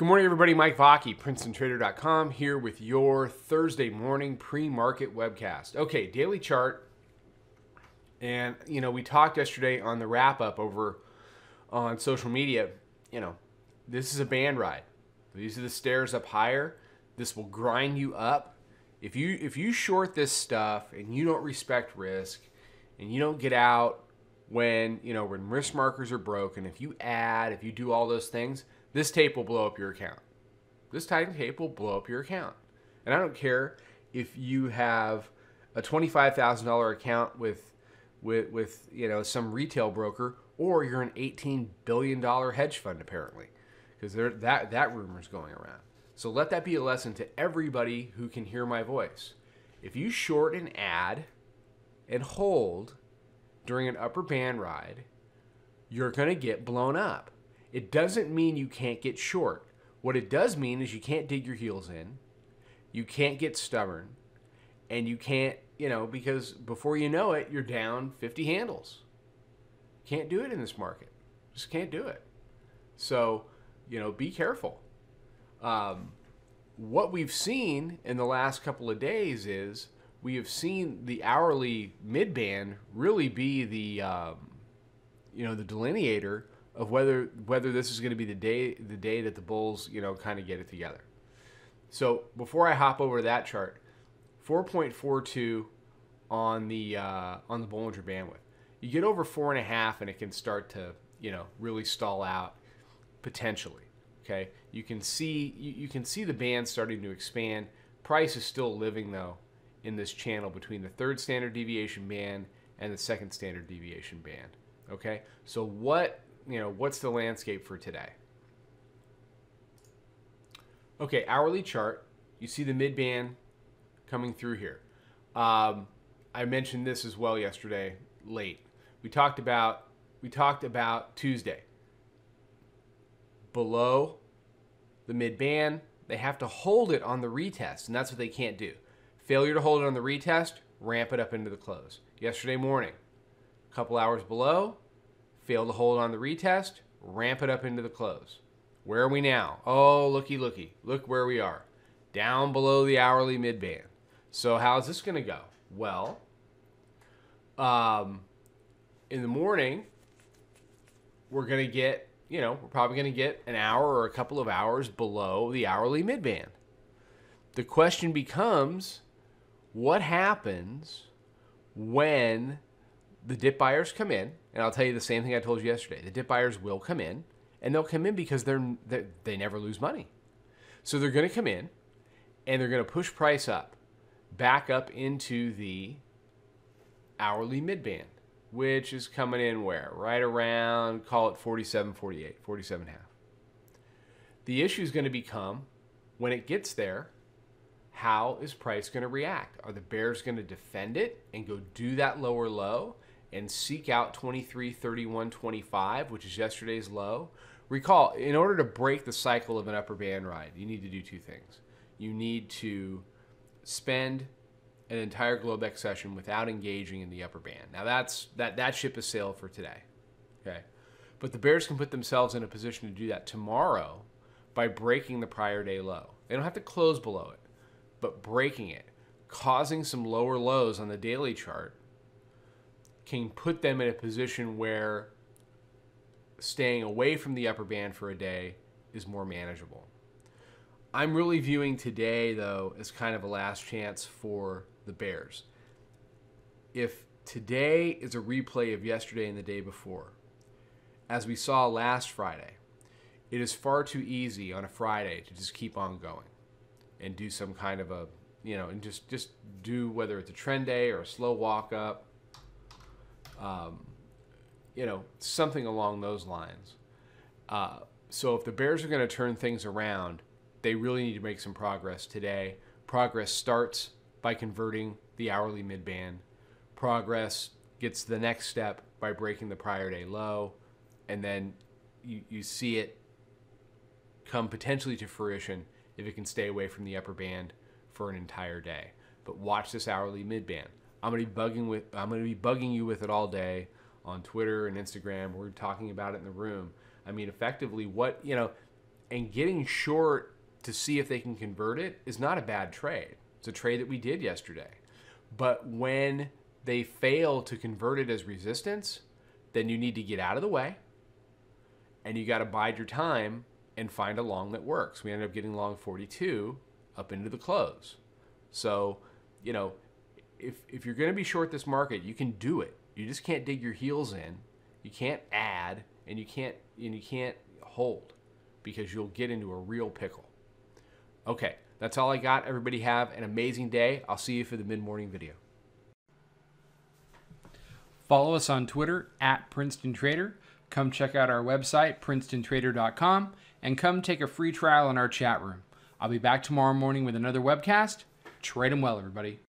morning, everybody. Mike Vacchi, Princetontrader.com, here with your Thursday morning pre-market webcast. Okay, daily chart. And, we talked yesterday on the wrap-up over on social media. This is a band ride. These are the stairs up higher. This will grind you up. If you short this stuff and you don't respect risk and you don't get out when risk markers are broken, if you do all those things, this tape will blow up your account. This tape will blow up your account. And I don't care if you have a $25,000 account with some retail broker, or you're an $18 billion hedge fund, apparently, because that rumor's going around. So let that be a lesson to everybody who can hear my voice. If you short an ad and hold during an upper band ride, you're going to get blown up. It doesn't mean you can't get short. What it does mean is you can't dig your heels in, you can't get stubborn, and you can't, because before you know it, you're down 50 handles. Can't do it in this market. Just can't do it. So, be careful. What we've seen in the last couple of days is we have seen the hourly midband really be the delineator of whether this is going to be the day that the bulls kind of get it together. So before I hop over to that chart, 4.42 on the Bollinger Bandwidth. You get over 4.5 and it can start to really stall out potentially. Okay, you can see the band starting to expand. Price is still living though in this channel between the third standard deviation band and the second standard deviation band. Okay, so what's the landscape for today? Okay, hourly chart. You see the mid-band coming through here. I mentioned this as well yesterday late. We talked about Tuesday. Below the mid-band, they have to hold it on the retest, and that's what they can't do. Failure to hold it on the retest, ramp it up into the close. Yesterday morning, a couple hours below, fail to hold on the retest, ramp it up into the close. Where are we now? Oh, looky. Look where we are. Down below the hourly midband. So how's this going to go? Well, in the morning, we're going to get, we're probably going to get an hour or a couple of hours below the hourly midband. The question becomes, what happens when the dip buyers come in? And I'll tell you the same thing I told you yesterday. The dip buyers will come in, and they'll come in because they never lose money. So they're going to come in, and they're going to push price up, back up into the hourly midband, which is coming in where? Right around, call it 47, 48, 47.5. The issue is going to become, when it gets there, how is price going to react? Are the bears going to defend it and go do that lower low and seek out 23, 31, 25, which is yesterday's low? Recall, in order to break the cycle of an upper band ride, you need to do two things. You need to spend an entire Globex session without engaging in the upper band. Now that ship has sailed for today. Okay. But the bears can put themselves in a position to do that tomorrow by breaking the prior day low. They don't have to close below it, but breaking it, causing some lower lows on the daily chart, can put them in a position where staying away from the upper band for a day is more manageable. I'm really viewing today, though, as kind of a last chance for the bears. If today is a replay of yesterday and the day before, as we saw last Friday, it is far too easy on a Friday to just keep on going and do some kind of a, and just do, whether it's a trend day or a slow walk up, something along those lines. So if the bears are going to turn things around, they really need to make some progress today. Progress starts by converting the hourly midband. Progress gets the next step by breaking the prior day low, and then you see it come potentially to fruition if it can stay away from the upper band for an entire day. But watch this hourly midband. I'm going to be bugging you with it all day on Twitter and Instagram. We're talking about it in the room. I mean, effectively, And getting short to see if they can convert it is not a bad trade. It's a trade that we did yesterday. But when they fail to convert it as resistance, then you need to get out of the way and you got to bide your time and find a long that works. We ended up getting long 42 up into the close. So, you know, if you're going to be short this market, you can do it. You just can't dig your heels in. You can't add and you can't hold, because you'll get into a real pickle. Okay, that's all I got. Everybody have an amazing day. I'll see you for the mid-morning video. Follow us on Twitter @PrincetonTrader. Come check out our website, Princetontrader.com, and come take a free trial in our chat room. I'll be back tomorrow morning with another webcast. Trade 'em well, everybody.